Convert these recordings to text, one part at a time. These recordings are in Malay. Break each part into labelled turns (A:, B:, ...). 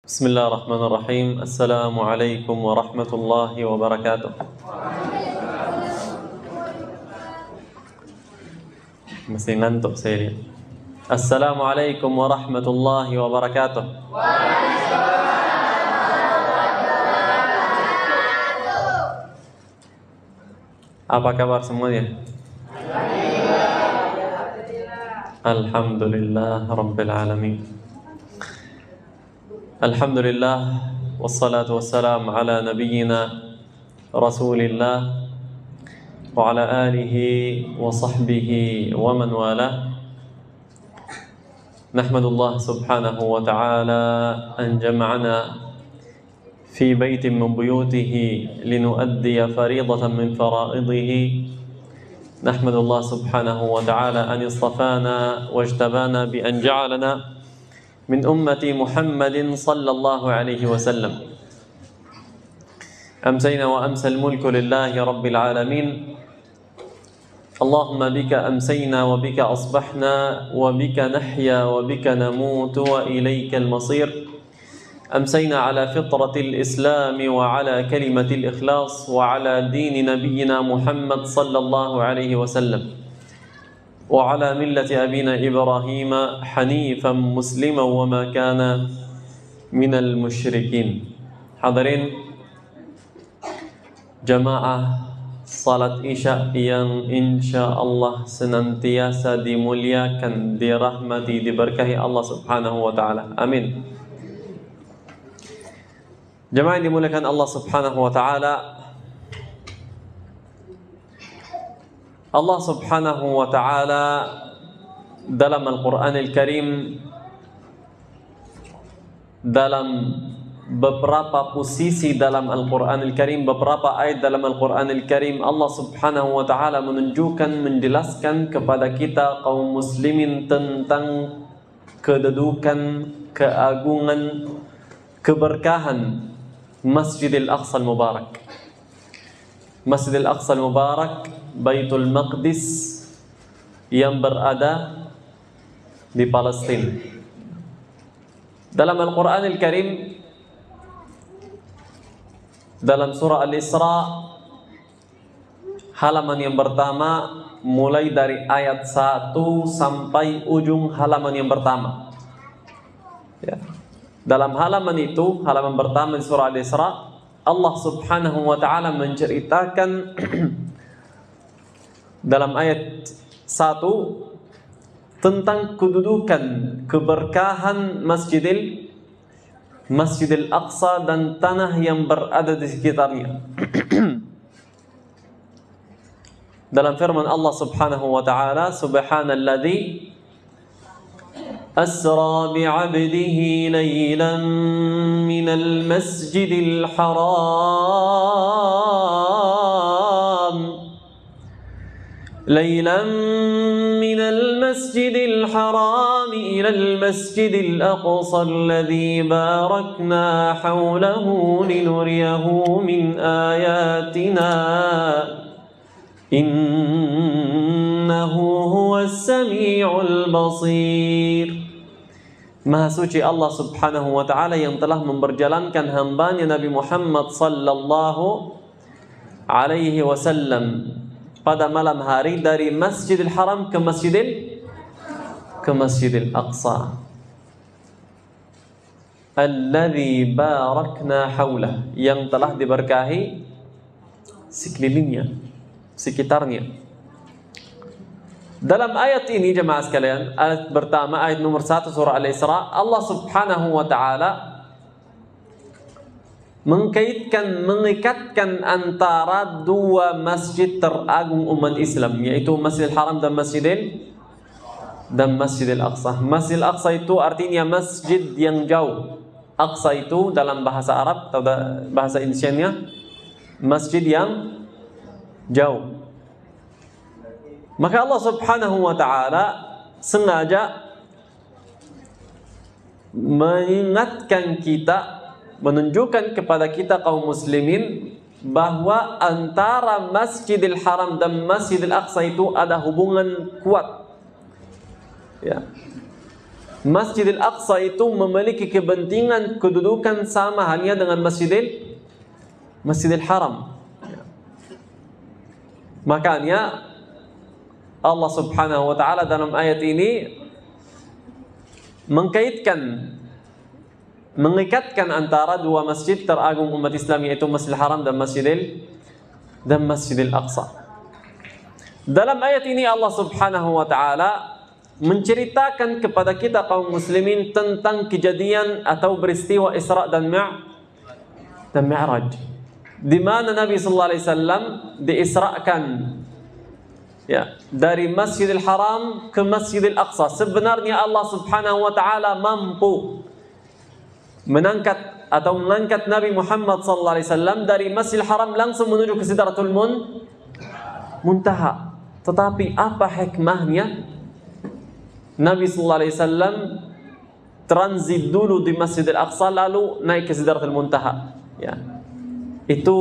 A: Bismillahirrahmanirrahim. Assalamualaikum warahmatullahi wabarakatuh. Masih ngantuk saya lihat. Assalamualaikum warahmatullahi wabarakatuh. Apa kabar semuanya? Alhamdulillah Rabbil Alamin. Alhamdulillah wassalatu wassalam ala nabiyyina Rasulillah wa ala alihi wa sahbihi wa man walah. Nahmadullah subhanahu wa ta'ala an jama'ana fi baitin min buyutihi linuaddiya faridatan min faraidihi. Nahmadullah subhanahu wa ta'ala an istafana wajtabana bi an ja'alana من أمة محمد صلى الله عليه وسلم. أمسينا وأمسى الملك لله رب العالمين. اللهم بك أمسينا وبك أصبحنا وبك نحيا وبك نموت وإليك المصير. أمسينا على فطرة الإسلام وعلى كلمة الإخلاص وعلى دين نبينا محمد صلى الله عليه وسلم وعلى ملة أبينا إبراهيم حنيفا مسلما وما كان من المشركين. Hadirin jamaah salat Isya yang insyaallah senantiasa dimuliakan, dirahmati, diberkahi Allah Subhanahu wa taala. Amin. Jamaah yang dimuliakan Allah Subhanahu wa taala, Allah Subhanahu wa ta'ala dalam Al-Quran Al-Karim, dalam beberapa posisi dalam Al-Quran Al-Karim, beberapa ayat dalam Al-Quran Al-Karim, Allah Subhanahu wa ta'ala menunjukkan, menjelaskan kepada kita kaum muslimin tentang kedudukan, keagungan, keberkahan Masjidil Aqsa Al-Mubarak. Masjidil Aqsa Al-Mubarak, Baitul Maqdis yang berada di Palestina. Dalam Al-Quran Al-Karim, dalam surah Al-Isra, halaman yang pertama, mulai dari ayat 1 sampai ujung halaman yang pertama. Ya. Dalam halaman itu, halaman pertama di surah Al-Isra, Allah Subhanahu wa ta'ala menceritakan dalam ayat 1 tentang kedudukan, keberkahan Masjidil Aqsa dan tanah yang berada di sekitarnya. Dalam firman Allah Subhanahu wa ta'ala, Subhanalladzi أسرى بعبده ليلا من المسجد الحرام إلى المسجد الأقصى الذي باركنا حوله لنريه من آياتنا إنه هو السميع البصير. Maha suci Allah Subhanahu wa ta'ala yang telah memperjalankan hambanya Nabi Muhammad sallallahu alaihi wasallam pada malam hari dari Masjidil Haram ke Masjidil Aqsa. Alladzi barakna haulah, yang telah diberkahi sekelilingnya, sekitarnya. Dalam ayat ini jemaah sekalian, ayat pertama, ayat nomor 1 surah Al-Isra, Allah Subhanahu wa ta'ala mengikatkan antara dua masjid teragung umat Islam, yaitu Masjidil Haram dan Masjidil Aqsa. Masjidil Aqsa itu artinya masjid yang jauh. Aqsa itu dalam bahasa Arab atau bahasa Indonesianya masjid yang jauh. Maka Allah Subhanahu wa ta'ala sengaja mengingatkan kita, menunjukkan kepada kita kaum muslimin bahwa antara Masjidil Haram dan Masjidil Aqsa itu ada hubungan kuat. Ya. Masjidil Aqsa itu memiliki kepentingan kedudukan sama halnya dengan Masjidil Haram. Makanya Allah Subhanahu wa taala dalam ayat ini mengikatkan antara dua masjid teragung umat Islam, yaitu Masjidil Haram dan Masjidil Aqsa. Dalam ayat ini Allah Subhanahu wa taala menceritakan kepada kita kaum muslimin tentang kejadian atau peristiwa Isra dan Mi'raj, di mana Nabi sallallahu alaihi wasallam diisrakan dari Masjidil Haram ke Masjidil Aqsa. Sebenarnya Allah Subhanahu wa taala mampu mengangkat Nabi Muhammad sallallahu alaihi wasallam dari Masjidil Haram langsung menuju ke Sidratul Muntaha. Tetapi apa hikmahnya Nabi sallallahu alaihi wasallam transit dulu di Masjidil Aqsa lalu naik ke Sidratul Muntaha? Itu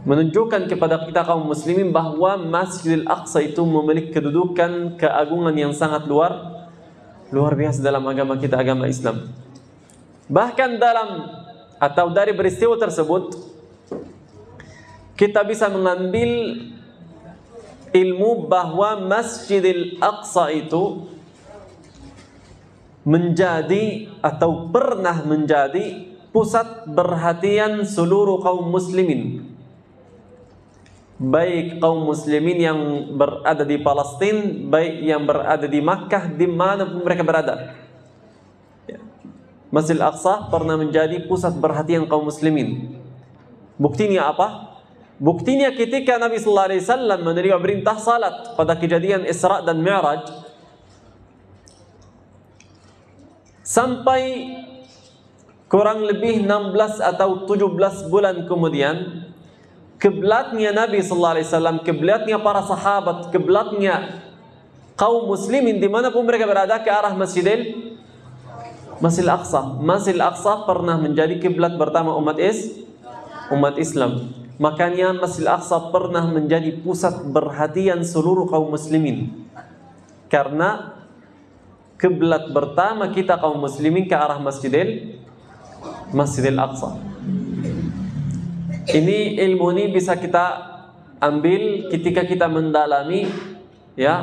A: menunjukkan kepada kita kaum muslimin bahwa Masjidil Aqsa itu memiliki kedudukan, keagungan yang sangat luar biasa dalam agama kita, agama Islam. Bahkan dari peristiwa tersebut kita bisa mengambil ilmu bahwa Masjidil Aqsa itu menjadi atau pernah menjadi pusat perhatian seluruh kaum muslimin, baik kaum muslimin yang berada di Palestina, baik yang berada di Makkah, di mana pun mereka berada. Masjidil Aqsa pernah menjadi pusat perhatian kaum muslimin. Buktinya apa? Buktinya ketika Nabi sallallahu alaihi wasallam menerima perintah salat pada kejadian Isra dan Mi'raj, sampai kurang lebih 16 atau 17 bulan kemudian, kiblatnya Nabi sallallahu alaihi wasallam, kiblatnya para sahabat, kiblatnya kaum muslimin dimanapun mereka berada ke arah Masjidil Aqsa. Masjidil Aqsa pernah menjadi kiblat pertama umat Islam. Makanya Masjidil Aqsa pernah menjadi pusat perhatian seluruh kaum muslimin, karena kiblat pertama kita kaum muslimin ke arah Masjidil Aqsa. Ini ilmu ini bisa kita ambil ketika kita mendalami,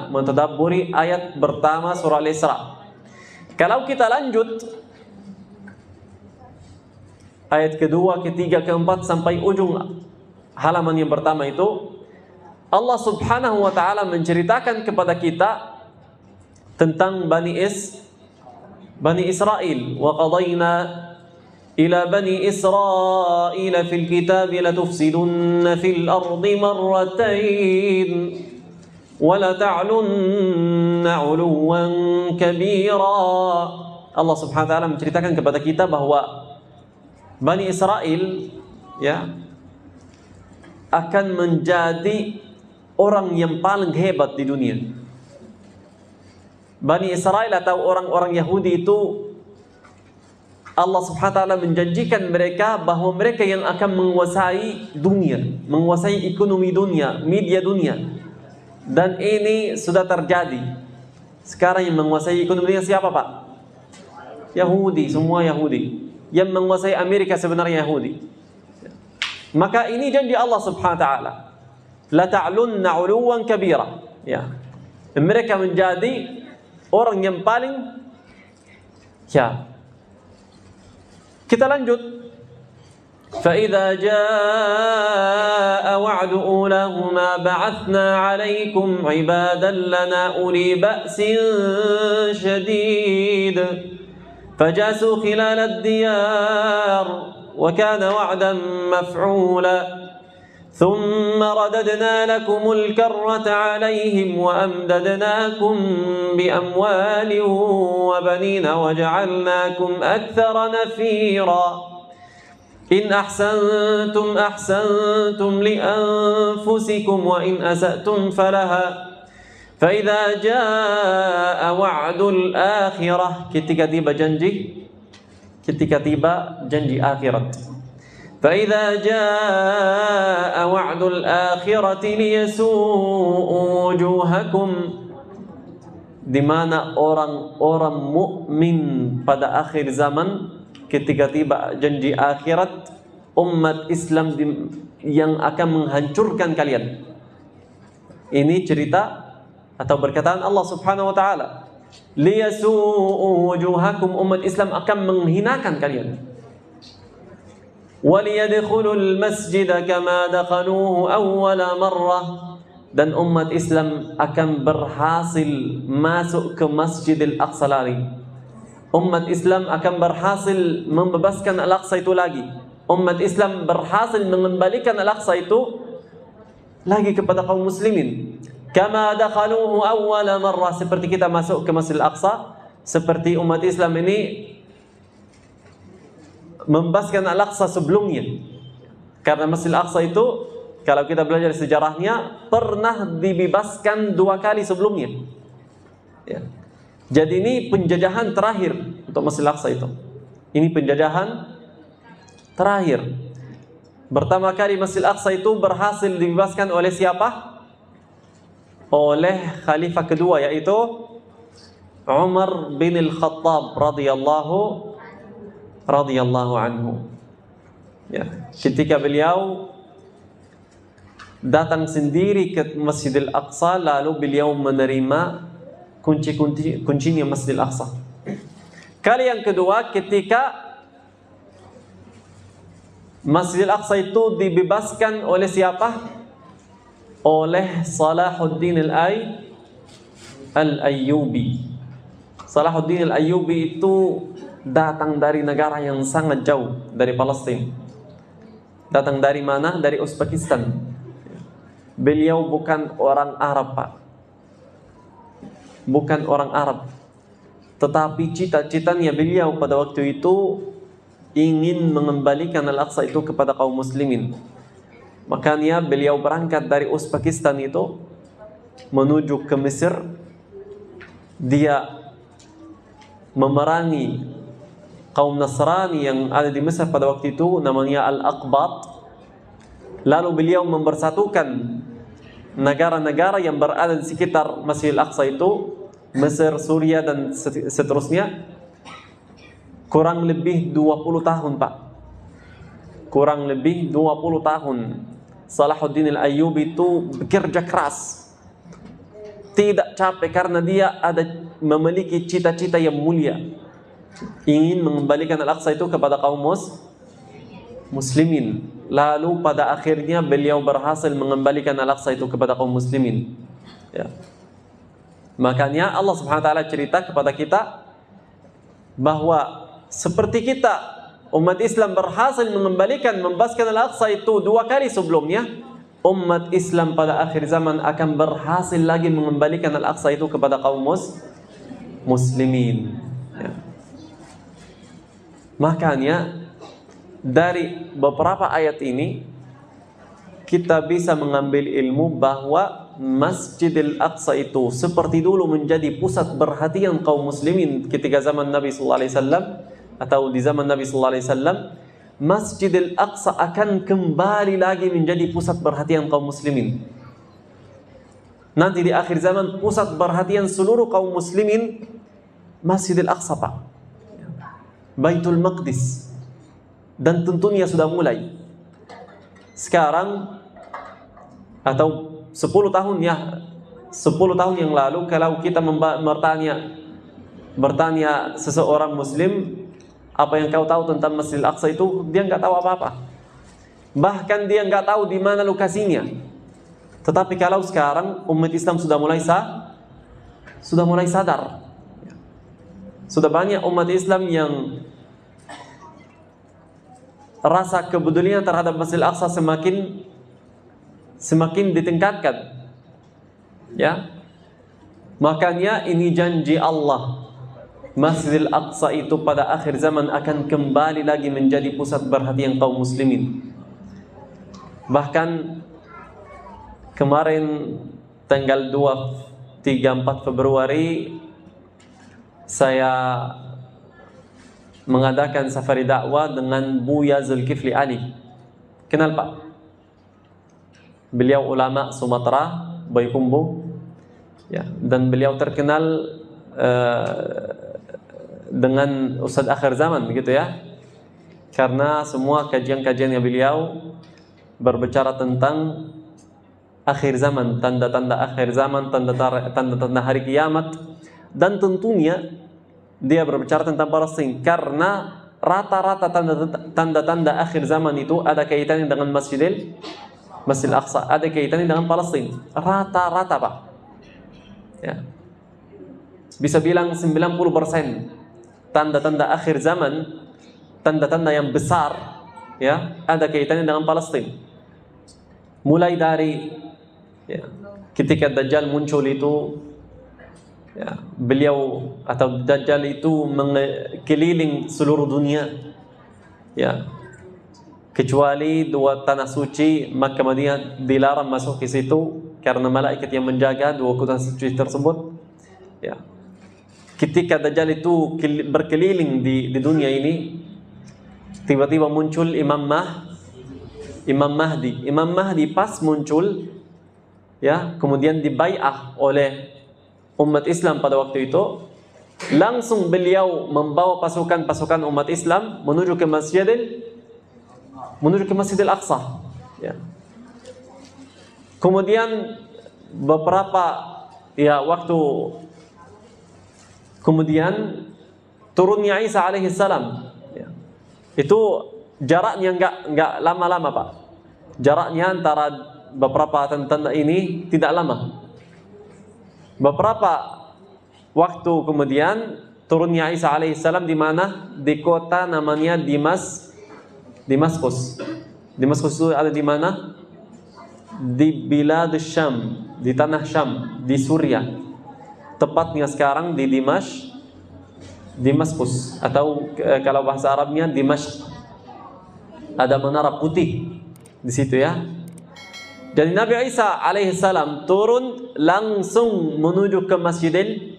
A: mentadabburi ayat pertama surah Al-Isra. Kalau kita lanjut ayat kedua, ketiga, keempat sampai ujung halaman yang pertama itu, Allah Subhanahu wa taala menceritakan kepada kita tentang Bani Israel. Wa qadayna ila Bani Israel fil kitab latufsidunna fil ardi marratain wa la ta'lunna 'uluwan kabira. Allah Subhanahu wa taala menceritakan kepada kita bahwa Bani Israel akan menjadi orang yang paling hebat di dunia. Bani Israel atau orang-orang Yahudi itu, Allah Subhanahu wa taala menjanjikan mereka bahwa mereka yang akan menguasai dunia, menguasai ekonomi dunia, media dunia. Dan ini sudah terjadi. Sekarang yang menguasai ekonomi dunia siapa, Pak? Yahudi, semua Yahudi. Yang menguasai Amerika sebenarnya Yahudi. Maka ini janji Allah Subhanahu wa taala, la ta'lunna 'uluwan kabira. Mereka menjadi orang yang paling Kita lanjut. Fa idza jaa wa'du ulahuma ba'athna 'alaykum 'ibadan lana uli ba'sin shadid fajasu khilal ad-diyar وكان وعدا مفعولا ثم رددنا لكم الكرة عليهم وأمددناكم بأموال وبنين وجعلناكم أكثر نفيرا إن أحسنتم أحسنتم لأنفسكم وإن أسأتم فلها فإذا جاء وعد الآخرة ketika tiba janji akhirat. فَإِذَا جَاءَ وَعْدُ الْآخِرَةِ لِيَسُوءُوا وُجُوهَكُمْ di mana orang-orang mukmin pada akhir zaman ketika tiba janji akhirat, umat Islam yang akan menghancurkan kalian. Ini cerita atau perkataan Allah Subhanahu wa taala. Liyasu'u wujuhakum, umat Islam akan menghinakan kalian. Waliyadkhulul masjida kama dakhaluhu awwala marrah, dan umat Islam akan berhasil masuk ke Masjidil Aqsa lagi. Umat Islam akan berhasil membebaskan Al-Aqsa itu lagi. Umat Islam berhasil mengembalikan Al-Aqsa itu lagi kepada kaum muslimin. Kama dakhaluhu awwala marrah, seperti kita masuk ke Masjidil Aqsa, seperti umat Islam ini membebaskan Al-Aqsa sebelumnya. Karena Masjidil Aqsa itu, kalau kita belajar sejarahnya, pernah dibebaskan 2 kali sebelumnya. Ya. Jadi ini penjajahan terakhir untuk Masjidil Aqsa itu. Ini penjajahan terakhir. Pertama kali Masjidil Aqsa itu berhasil dibebaskan oleh siapa? Oleh khalifah kedua, yaitu Umar bin Al-Khattab radhiyallahu anhu. Ya, ketika beliau datang sendiri ke Masjidil Aqsa, lalu beliau menerima kuncinya Masjidil Aqsa. Kali yang kedua ketika Masjidil Aqsa itu dibebaskan oleh siapa? Oleh Salahuddin Al-Ayyubi. Salahuddin Al-Ayyubi itu datang dari negara yang sangat jauh dari Palestina. Datang dari mana? Dari Uzbekistan. Beliau bukan orang Arab, Pak. Bukan orang Arab. Tetapi cita-citanya beliau pada waktu itu ingin mengembalikan Al-Aqsa itu kepada kaum muslimin. Makanya beliau berangkat dari Uzbekistan itu menuju ke Mesir. Dia memerangi kaum Nasrani yang ada di Mesir pada waktu itu, namanya Al-Aqbat. Lalu beliau mempersatukan negara-negara yang berada di sekitar Masjidil Aqsa itu, Mesir, Suriah, dan seterusnya. Kurang lebih 20 tahun, Pak. Kurang lebih 20 tahun Salahuddin Al-Ayyubi itu bekerja keras, tidak capek, karena dia memiliki cita-cita yang mulia, ingin mengembalikan Al-Aqsa itu kepada kaum muslimin. Lalu pada akhirnya beliau berhasil mengembalikan Al-Aqsa itu kepada kaum muslimin. Ya. Makanya Allah Subhanahu wa taala cerita kepada kita bahwa seperti kita umat Islam berhasil membebaskan Al-Aqsa itu 2 kali sebelumnya, umat Islam pada akhir zaman akan berhasil lagi mengembalikan Al-Aqsa itu kepada kaum muslimin. Ya. Makanya dari beberapa ayat ini kita bisa mengambil ilmu bahwa Masjidil Aqsa itu seperti dulu menjadi pusat perhatian kaum muslimin ketika zaman Nabi sallallahu alaihi wasallam, atau di zaman Nabi sallallahu alaihi wasallam. Masjidil Aqsa akan kembali lagi menjadi pusat perhatian kaum muslimin. Nanti di akhir zaman pusat perhatian seluruh kaum muslimin Masjidil Aqsa, Pak. Baitul Maqdis. Dan tentunya sudah mulai. Sekarang atau 10 tahun yang lalu, kalau kita bertanya seseorang muslim, apa yang kau tahu tentang Masjidil Aqsa itu, dia nggak tahu apa-apa. Bahkan dia nggak tahu di mana lokasinya. Tetapi kalau sekarang umat Islam sudah mulai sadar. Sudah banyak umat Islam yang rasa kepedulian terhadap Masjidil Aqsa semakin ditingkatkan. Ya. Makanya ini janji Allah. Masjidil Aqsa itu pada akhir zaman akan kembali lagi menjadi pusat perhatian kaum muslimin. Bahkan kemarin tanggal 2, 3, 4 Februari saya mengadakan safari dakwah dengan Buya Zulkifli Ali. Kenal, Pak? Beliau ulama Sumatera, Baikumbu. Ya, dan beliau terkenal dengan Ustadz akhir zaman begitu ya. Karena semua kajian-kajiannya beliau berbicara tentang akhir zaman, tanda-tanda akhir zaman, tanda-tanda hari kiamat, dan tentunya dia berbicara tentang Palestina karena rata-rata tanda-tanda akhir zaman itu ada kaitannya dengan Masjid Al-Aqsa, ada kaitannya dengan Palestina. Rata-rata, Pak. Ya. Bisa bilang 90% tanda-tanda akhir zaman, tanda-tanda yang besar, ya, ada kaitannya dengan Palestina. Mulai dari ya, ketika Dajjal muncul itu, ya, beliau atau Dajjal itu mengeliling seluruh dunia, ya, kecuali dua tanah suci Makkah Madinah dilarang masuk ke situ karena malaikat yang menjaga dua kota suci tersebut. Ya. Ketika Dajjal itu berkeliling di dunia ini, tiba-tiba muncul Imam Mahdi. Imam Mahdi pas muncul, ya, kemudian dibai'ah oleh umat Islam pada waktu itu, langsung beliau membawa pasukan umat Islam menuju ke Masjidil Aqsa. Ya. Kemudian beberapa waktu kemudian turunnya Isa alaihi salam. Ya. Itu jaraknya enggak lama-lama, Pak. Jaraknya antara beberapa tanda ini tidak lama. Beberapa waktu kemudian turunnya Isa alaihissalam di mana? Di kota namanya Damaskus. Damaskus itu ada di mana? Di Bilad Syam, di tanah Syam, di Suriah. Tepatnya sekarang di Damaskus, atau kalau bahasa Arabnya Dimashq. Ada menara putih di situ ya. Jadi Nabi Isa alaihissalam turun langsung menuju ke Masjidil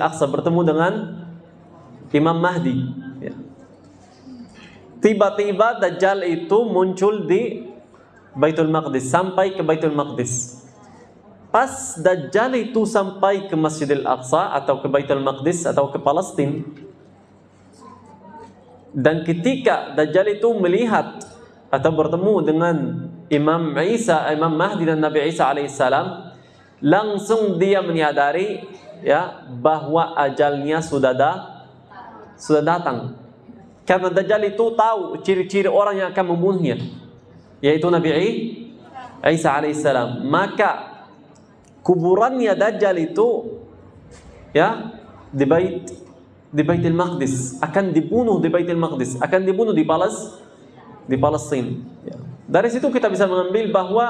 A: Aqsa bertemu dengan Imam Mahdi. Ya. Tiba-tiba Dajjal itu muncul di Baitul Maqdis, sampai ke Baitul Maqdis. Pas Dajjal itu sampai ke Masjidil Aqsa atau ke Baitul Maqdis atau ke Palestina, dan ketika Dajjal itu melihat atau bertemu dengan Imam Mahdi dan Nabi Isa alaihissalam, langsung dia menyadari ya bahwa ajalnya sudah datang. Karena Dajjal itu tahu ciri-ciri orang yang akan membunuhnya, yaitu Nabi Isa alaihissalam. Maka kuburannya Dajjal itu ya di Baitul Maqdis, akan dibunuh di Baitul Maqdis, akan dibunuh di Palestina. Ya. Dari situ kita bisa mengambil bahwa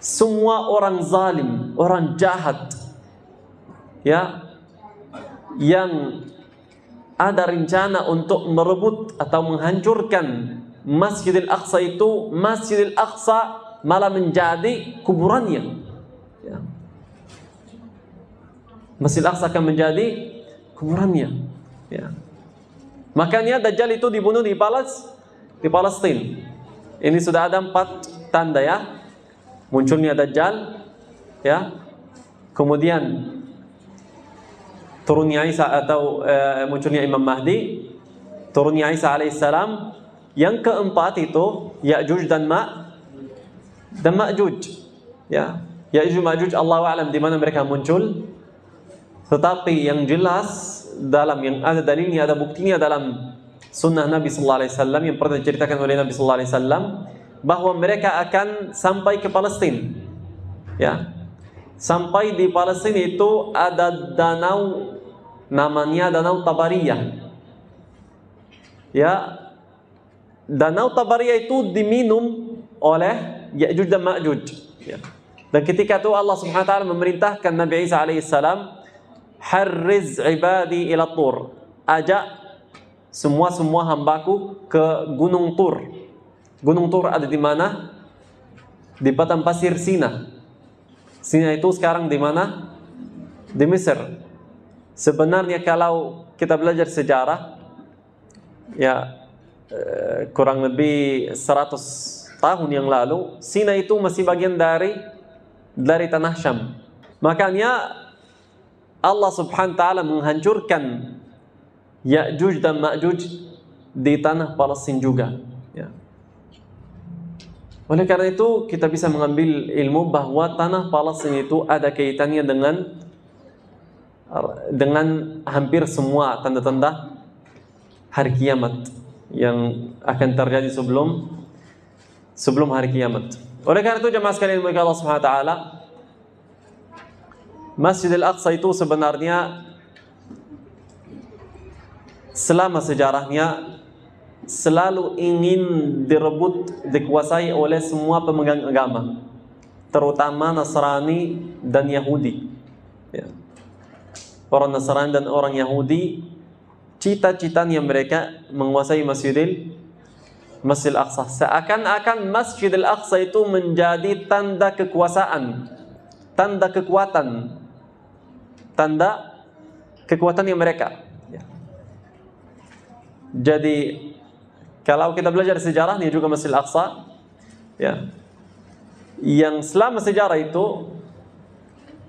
A: semua orang zalim, orang jahat, ya, yang ada rencana untuk merebut atau menghancurkan Masjidil Aqsa itu, Masjidil Aqsa malah menjadi kuburannya. Ya. Masjidil Aqsa akan menjadi kuburannya. Ya. Makanya Dajjal itu dibunuh di Palestina. Ini sudah ada 4 tanda ya. Munculnya Dajjal, ya. Kemudian turunnya Isa atau munculnya Imam Mahdi, turunnya Isa alaihissalam. Yang keempat itu Ya'juj dan Ma'juj. Ya. Ya'juj Ma'juj Allahu a'lam di mana mereka muncul. Tetapi yang jelas yang ada dalilnya, ada buktinya dalam sunnah Nabi sallallahu alaihi wasallam yang pernah diceritakan oleh Nabi sallallahu alaihi wasallam bahwa mereka akan sampai ke Palestina. Ya. Sampai di Palestina itu ada danau namanya Danau Tabariyah. Ya. Danau Tabariyah itu diminum oleh Ya'juj dan Ma'juj. Ya. Dan ketika itu Allah Subhanahu wa taala memerintahkan Nabi Isa alaihi salam, harriz ibadi ila tur, ajak semua hambaku ke Gunung Tur. Gunung Tur ada di mana? Di padang pasir Sina. Sina itu sekarang di mana? Di Mesir. Sebenarnya kalau kita belajar sejarah, ya kurang lebih 100 tahun yang lalu, Sina itu masih bagian dari dari tanah Syam. Makanya Allah Subhanahu wa taala menghancurkan Ya'juj dan Ma'juj di tanah Palestina juga, ya. Oleh karena itu kita bisa mengambil ilmu bahwa tanah Palestina itu ada kaitannya dengan hampir semua tanda-tanda hari kiamat yang akan terjadi sebelum hari kiamat. Oleh karena itu jemaah sekalian bagi Allah Subhanahu wa taala, Masjidil Aqsa itu sebenarnya selama sejarahnya selalu ingin direbut, dikuasai oleh semua pemegang agama, terutama Nasrani dan Yahudi, ya. Orang Nasrani dan orang Yahudi, cita-citanya mereka menguasai Masjidil Aqsa. Seakan-akan Masjidil Aqsa itu menjadi tanda kekuasaan, tanda kekuatannya mereka, ya. Jadi kalau kita belajar sejarahnya juga Masjidil Aqsa, ya, yang selama sejarah itu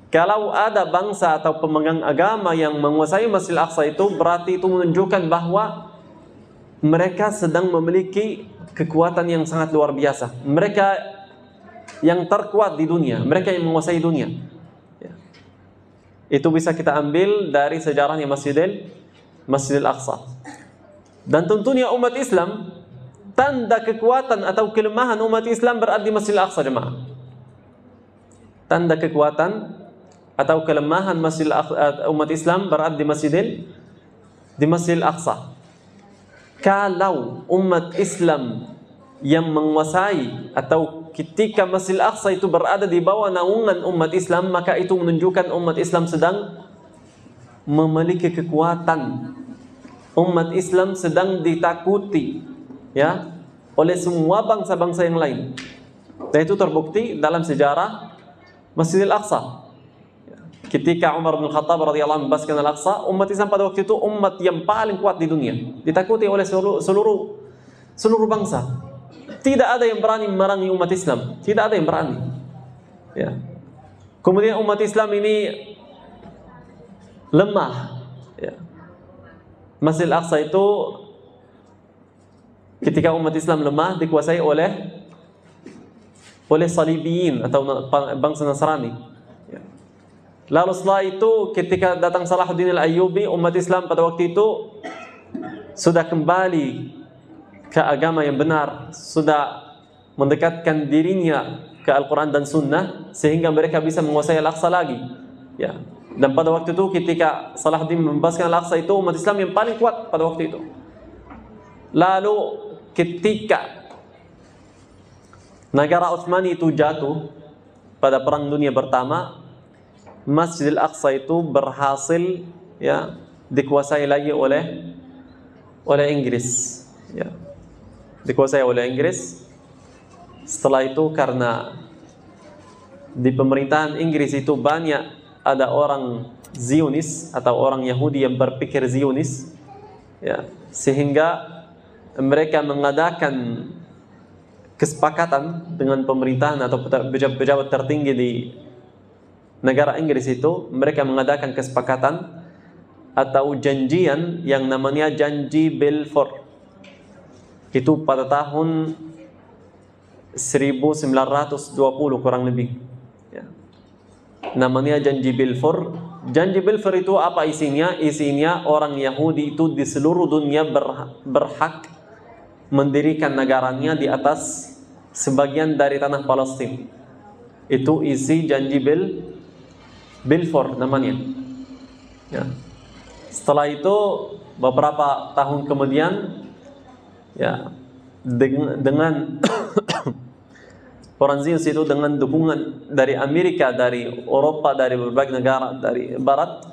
A: kalau ada bangsa atau pemegang agama yang menguasai Masjidil Aqsa itu berarti itu menunjukkan bahwa mereka sedang memiliki kekuatan yang sangat luar biasa. Mereka yang terkuat di dunia, mereka yang menguasai dunia, ya. Itu bisa kita ambil dari sejarahnya Masjidil Aqsa. Dan tentunya umat Islam, tanda kekuatan atau kelemahan umat Islam berada di Masjidil Aqsa, jemaah. Tanda kekuatan atau kelemahan umat Islam berada di Masjidil Aqsa. Kalau umat Islam yang menguasai atau ketika Masjidil Aqsa itu berada di bawah naungan umat Islam, maka itu menunjukkan umat Islam sedang memiliki kekuatan. Umat Islam sedang ditakuti, ya, oleh semua bangsa-bangsa yang lain. Dan itu terbukti dalam sejarah Masjidil Aqsa. Ketika Umar bin Khattab radhiyallahu anhu membebaskan Al-Aqsa, umat Islam pada waktu itu umat yang paling kuat di dunia, ditakuti oleh seluruh bangsa. Tidak ada yang berani memerangi umat Islam, tidak ada yang berani, ya. Kemudian umat Islam ini lemah, ya. Masjidil Aqsa itu ketika umat Islam lemah dikuasai oleh Salibiyin atau bangsa Nasrani, ya. Lalu setelah itu ketika datang Salahuddin Al-Ayyubi, umat Islam pada waktu itu sudah kembali ke agama yang benar, sudah mendekatkan dirinya ke Al-Quran dan Sunnah sehingga mereka bisa menguasai Al-Aqsa lagi, ya. Dan pada waktu itu ketika Salahuddin membebaskan Al-Aqsa itu umat Islam yang paling kuat pada waktu itu. Lalu ketika negara Utsmani itu jatuh pada Perang Dunia Pertama, Masjidil Aqsa itu berhasil, ya, dikuasai lagi oleh Inggris, ya. Dikuasai oleh Inggris. Setelah itu karena di pemerintahan Inggris itu banyak ada orang Zionis atau orang Yahudi yang berpikir Zionis, ya, sehingga mereka mengadakan kesepakatan dengan pemerintahan atau pejabat tertinggi di negara Inggris itu. Mereka mengadakan kesepakatan atau janjian yang namanya Janji Balfour. Itu pada tahun 1920 kurang lebih, ya. Namanya Janji Balfour. Janji Balfour itu apa isinya? Isinya orang Yahudi itu di seluruh dunia berhak mendirikan negaranya di atas sebagian dari tanah Palestina. Itu isi Janji Balfour namanya, ya. Setelah itu beberapa tahun kemudian, ya, dengan orang Zionis itu dengan dukungan dari Amerika, dari Eropa, dari berbagai negara dari Barat,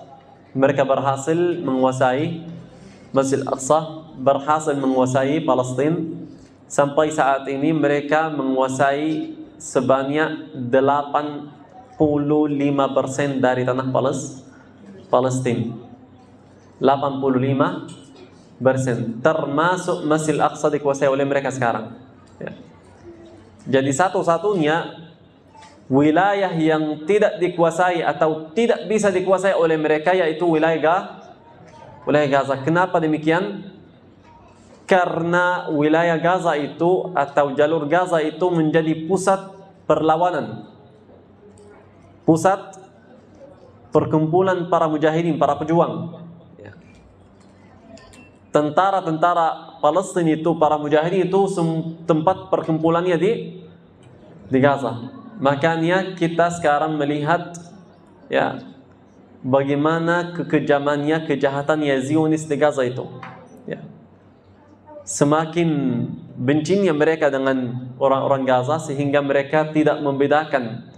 A: mereka berhasil menguasai Masjidil Aqsa, berhasil menguasai Palestina. Sampai saat ini mereka menguasai sebanyak 85% dari tanah Palestina. 85%, termasuk Masjidil Aqsa dikuasai oleh mereka sekarang, ya. Jadi satu-satunya wilayah yang tidak dikuasai atau tidak bisa dikuasai oleh mereka, yaitu wilayah Gaza. Kenapa demikian? Karena wilayah Gaza itu atau jalur Gaza itu menjadi pusat perlawanan, pusat perkumpulan para mujahidin, para pejuang. Tentara-tentara Palestina itu, para mujahidin itu tempat perkumpulannya di Gaza. Makanya kita sekarang melihat ya bagaimana kekejamannya, kejahatannya Zionis di Gaza itu. Ya. Semakin bencinya mereka dengan orang-orang Gaza sehingga mereka tidak membedakan.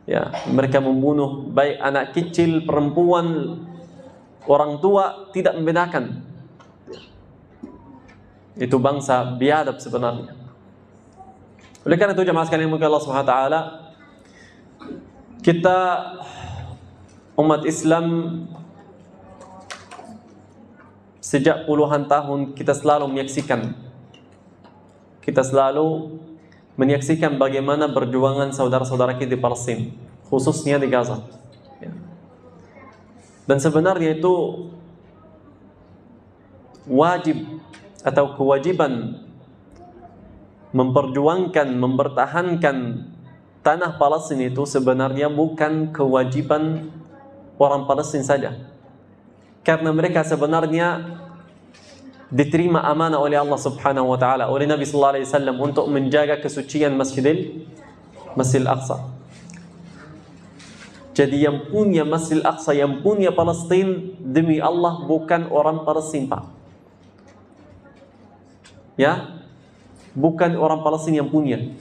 A: Ya, mereka membunuh baik anak kecil, perempuan, orang tua, tidak membedakan. Itu bangsa biadab sebenarnya. Oleh karena itu jemaah sekalian yang Allah Subhanahu wa taala, kita umat Islam sejak puluhan tahun kita selalu menyaksikan bagaimana perjuangan saudara-saudara kita di Palestina, khususnya di Gaza. Dan sebenarnya itu wajib atau kewajiban memperjuangkan, mempertahankan tanah Palestina itu sebenarnya bukan kewajiban orang Palestina saja, karena mereka sebenarnya diterima amanah oleh Allah Subhanahu wa taala, oleh Nabi sallallahu alaihi wasallam untuk menjaga kesucian Masjidil Aqsa. Jadi yang punya Masjidil Aqsa, yang punya Palestina, demi Allah bukan orang Palestina, Pak. Ya, bukan orang Palestina yang punya,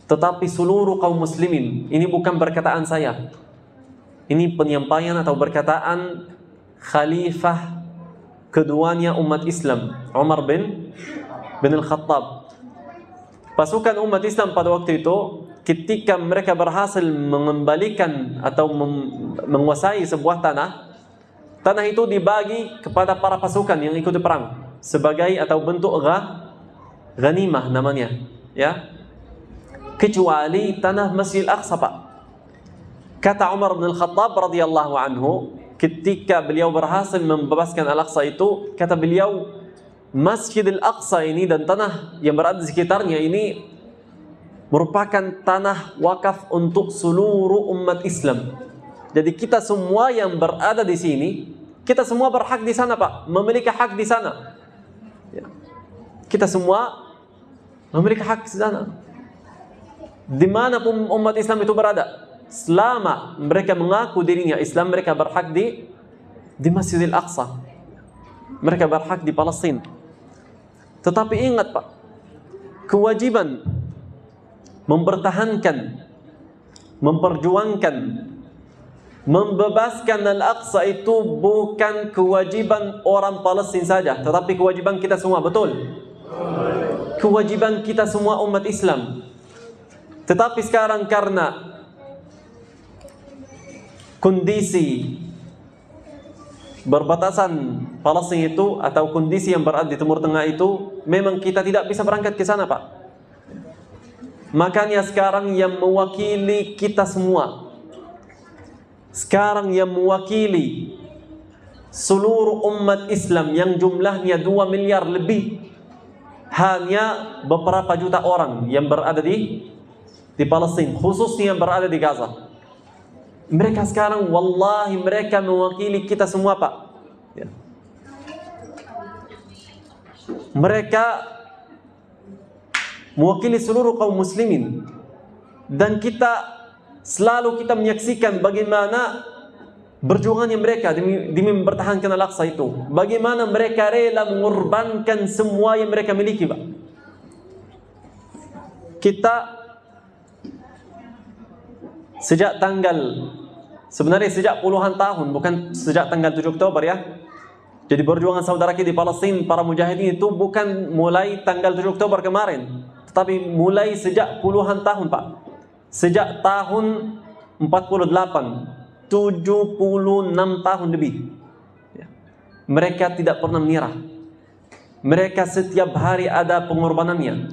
A: tetapi seluruh kaum muslimin. Ini bukan perkataan saya, ini penyampaian atau perkataan khalifah keduanya umat Islam, Umar bin Al-Khattab. Pasukan umat Islam pada waktu itu, ketika mereka berhasil mengembalikan atau menguasai sebuah tanah itu dibagi kepada para pasukan yang ikut perang sebagai atau bentuk ghanimah namanya, ya, kecuali tanah Masjidil Aqsa, Pak. Kata Umar bin Al-Khattab radhiyallahu anhu, ketika beliau berhasil membebaskan Al-Aqsa itu, kata beliau, Masjidil Aqsa ini dan tanah yang berada di sekitarnya ini merupakan tanah wakaf untuk seluruh umat Islam. Jadi kita semua yang berada di sini, kita semua berhak di sana, Pak, memiliki hak di sana. Ya. Kita semua memiliki hak di sana. Dimanapun umat Islam itu berada, selama mereka mengaku dirinya Islam, mereka berhak di Masjidil Aqsa. Mereka berhak di Palestina. Tetapi ingat, Pak, kewajiban mempertahankan, memperjuangkan, membebaskan Al-Aqsa itu bukan kewajiban orang Palestina saja, tetapi kewajiban kita semua, betul? Kewajiban kita semua umat Islam. Tetapi sekarang karena kondisi berbatasan Palestina itu atau kondisi yang berada di Timur Tengah itu, memang kita tidak bisa berangkat ke sana, Pak. Makanya sekarang yang mewakili kita semua, sekarang yang mewakili seluruh umat Islam yang jumlahnya 2 miliar lebih, hanya beberapa juta orang yang berada di Palestina, khususnya yang berada di Gaza. Mereka sekarang wallahi mereka mewakili kita semua, Pak. Ya. Mereka mewakili seluruh kaum muslimin, dan kita selalu menyaksikan bagaimana berjuangannya mereka demi mempertahankan Al-Aqsa itu. Bagaimana mereka rela mengorbankan semua yang mereka miliki, Pak. Kita sebenarnya sejak puluhan tahun, bukan sejak tanggal 7 Oktober ya. Jadi perjuangan saudara kita di Palestina, para mujahidin itu bukan mulai tanggal 7 Oktober kemarin, tetapi mulai sejak puluhan tahun, Pak. Sejak tahun 48, 76 tahun lebih. Mereka tidak pernah menyerah. Mereka setiap hari ada pengorbanannya.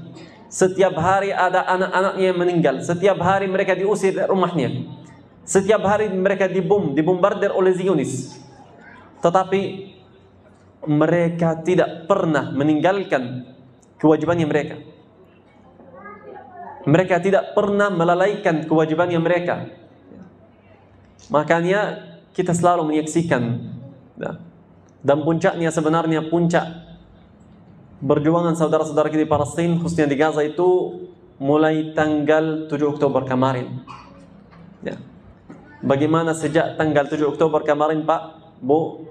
A: Setiap hari ada anak-anaknya yang meninggal. Setiap hari mereka diusir dari rumahnya. Setiap hari mereka dibombardir oleh Zionis. Tetapi mereka tidak pernah meninggalkan kewajibannya mereka. Mereka tidak pernah melalaikan kewajibannya mereka. Makanya kita selalu menyaksikan, dan puncaknya sebenarnya puncak berjuangan saudara-saudara kita di Palestina, khususnya di Gaza itu mulai tanggal 7 Oktober kemarin. Ya. Bagaimana sejak tanggal 7 Oktober kemarin, Pak, Bu,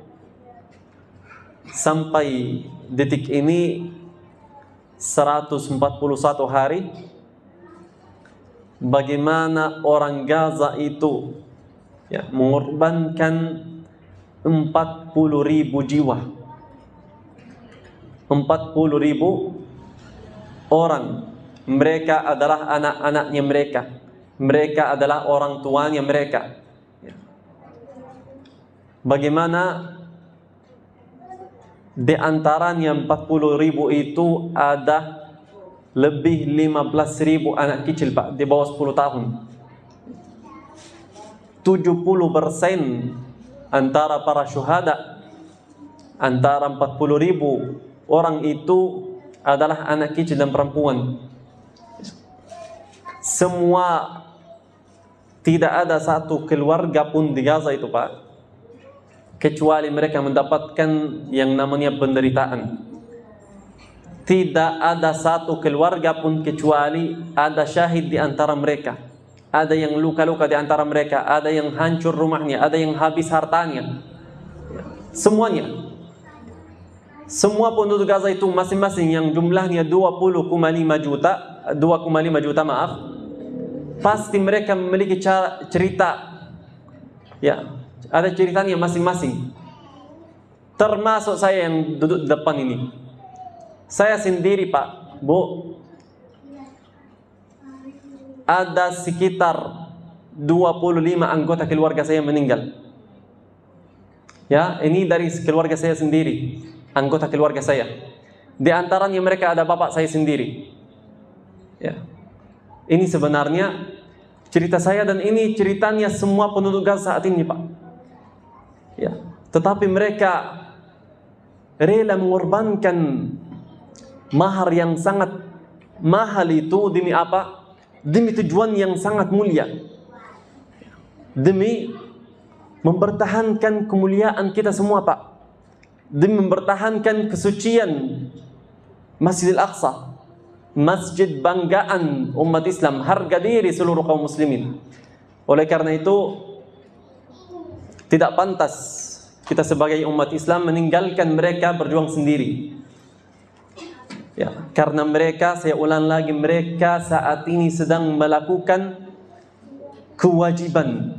A: sampai detik ini 141 hari, bagaimana orang Gaza itu mengorbankan 40.000 jiwa, 40.000 orang. Mereka adalah anak-anaknya mereka, mereka adalah orang tuanya mereka. Bagaimana di antaranya 40.000 itu ada lebih 15.000 anak kecil, Pak, di bawah 10 tahun. 70% antara para syuhada, antara 40.000 orang itu adalah anak kecil dan perempuan. Semua, tidak ada satu keluarga pun di Gaza itu, Pak, kecuali mereka mendapatkan yang namanya penderitaan. Tidak ada satu keluarga pun kecuali ada syahid di antara mereka. Ada yang luka-luka di antara mereka, ada yang hancur rumahnya, ada yang habis hartanya. Semuanya. Semua penduduk Gaza itu masing-masing yang jumlahnya 2,5 juta, maaf. Pasti mereka memiliki cerita. Ya, ada ceritanya masing-masing. Termasuk saya yang duduk di depan ini. Saya sendiri, Pak, Bu, ada sekitar 25 anggota keluarga saya meninggal. Ya, ini dari keluarga saya sendiri, anggota keluarga saya. Di antaranya mereka ada bapak saya sendiri. Ya. Ini sebenarnya cerita saya, dan ini ceritanya semua penduduk Gaza saat ini, Pak. Ya. Tetapi mereka rela mengorbankan mahar yang sangat mahal itu demi apa? Demi tujuan yang sangat mulia. Demi mempertahankan kemuliaan kita semua, Pak. Demi mempertahankan kesucian Masjidil Aqsa, masjid banggaan umat Islam, harga diri seluruh kaum muslimin. Oleh karena itu, tidak pantas kita sebagai umat Islam meninggalkan mereka berjuang sendiri. Ya, karena mereka, saya ulang lagi, mereka saat ini sedang melakukan kewajiban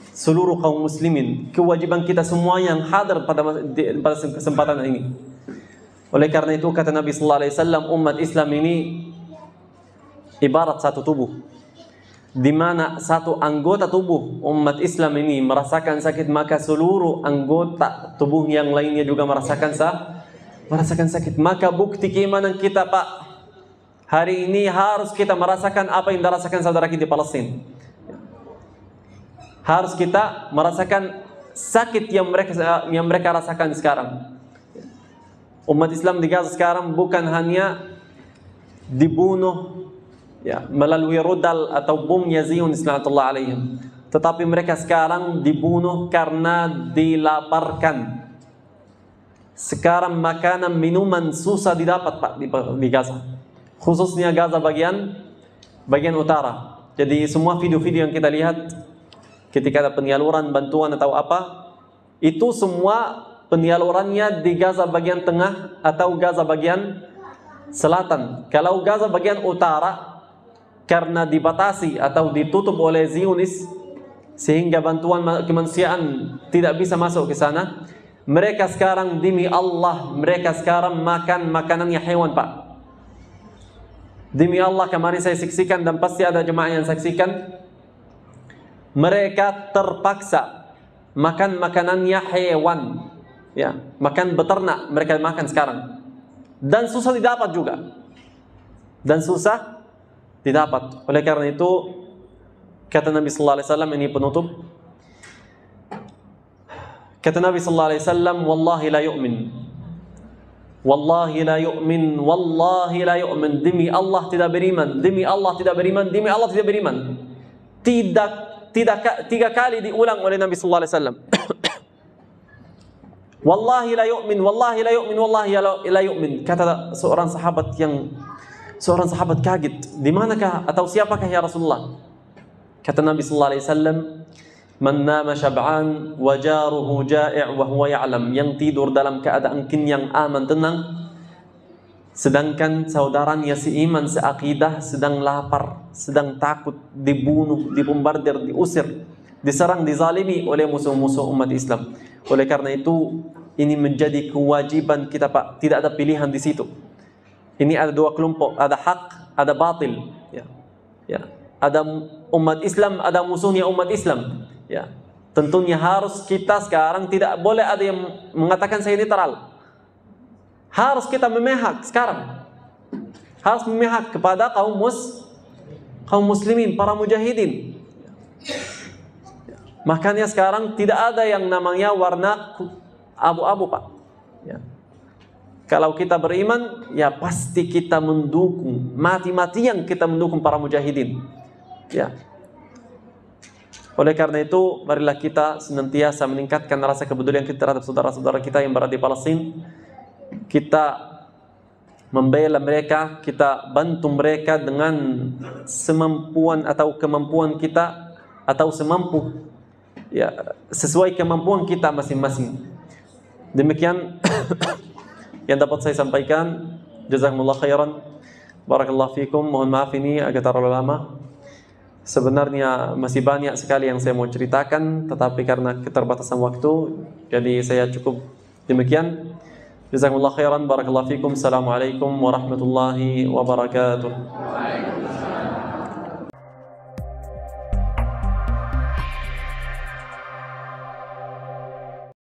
A: seluruh kaum muslimin, kewajiban kita semua yang hadir pada kesempatan ini. Oleh karena itu kata Nabi sallallahu alaihi wasallam, umat Islam ini ibarat satu tubuh, di mana satu anggota tubuh umat Islam ini merasakan sakit, maka seluruh anggota tubuh yang lainnya juga merasakan sakit. Maka bukti keimanan kita, Pak, hari ini harus kita merasakan apa yang dirasakan saudara kita di Palestina. Harus kita merasakan sakit yang mereka rasakan sekarang. Umat Islam di Gaza sekarang bukan hanya dibunuh melalui rudal atau bom Zionis laknatullah alaihim, tetapi mereka sekarang dibunuh karena dilaparkan. Sekarang makanan, minuman susah didapat, Pak, di Gaza, khususnya Gaza bagian utara. Jadi semua video-video yang kita lihat ketika ada penyaluran bantuan atau apa, itu semua penyalurannya di Gaza bagian tengah atau Gaza bagian selatan. Kalau Gaza bagian utara, karena dibatasi atau ditutup oleh Zionis sehingga bantuan kemanusiaan tidak bisa masuk ke sana, mereka sekarang demi Allah, mereka sekarang makan makanannya hewan, Pak. Demi Allah, kemarin saya saksikan dan pasti ada jemaah yang saksikan, mereka terpaksa makan makanannya hewan, makan beternak mereka makan sekarang, dan susah didapat juga. dan susah didapat. Oleh karena itu kata Nabi sallallahu alaihi wasallam, ini penutup. Kata Nabi sallallahu alaihi wasallam, wallahi la yu'min. Wallahi la yu'min, wallahi la yu'min. Demi Allah tidak beriman, demi Allah tidak beriman, demi Allah tidak beriman. Tiga kali diulang oleh Nabi sallallahu alaihi wasallam. Wallahi la yu'min, wallahi la yu'min, wallahi la yu'min. Kata seorang sahabat kaget, di manakah atau siapakah ya Rasulullah? Kata Nabi sallallahu alaihi wasallam, man nama syab'an wa jaruhu ja'i' wa huwa ya'lam. Yang tidur dalam keadaan kenyang, aman, tenang, sedangkan saudaranya seiman, seakidah sedang lapar, sedang takut, dibunuh, dibombardir, diusir, diserang, dizalimi oleh musuh-musuh umat Islam. Oleh karena itu, ini menjadi kewajiban kita, Pak. Tidak ada pilihan di situ. Ini ada dua kelompok, ada hak, ada batil. Ya. Ada umat Islam, ada musuhnya umat Islam. Ya. Tentunya harus kita sekarang tidak boleh ada yang mengatakan saya netral. Harus kita memihak sekarang. Harus memihak kepada kaum muslimin, para mujahidin. Makanya sekarang tidak ada yang namanya warna abu-abu, Pak. Ya. Kalau kita beriman, ya pasti kita mendukung, mati-matian kita mendukung para mujahidin. Ya. Oleh karena itu, marilah kita senantiasa meningkatkan rasa kepedulian kita terhadap saudara-saudara kita yang berada di Palestina. Kita membela mereka, kita bantu mereka dengan semampuan atau kemampuan kita, atau semampu, ya, sesuai kemampuan kita masing-masing. Demikian yang dapat saya sampaikan. Jazakumullah khairan. Barakallahu fikum. Mohon maaf ini agak terlalu lama. Sebenarnya masih banyak sekali yang saya mau ceritakan, tetapi karena keterbatasan waktu, jadi saya cukup demikian. Jazakumullah khairan. Barakallahu fikum. Assalamualaikum warahmatullahi wabarakatuh.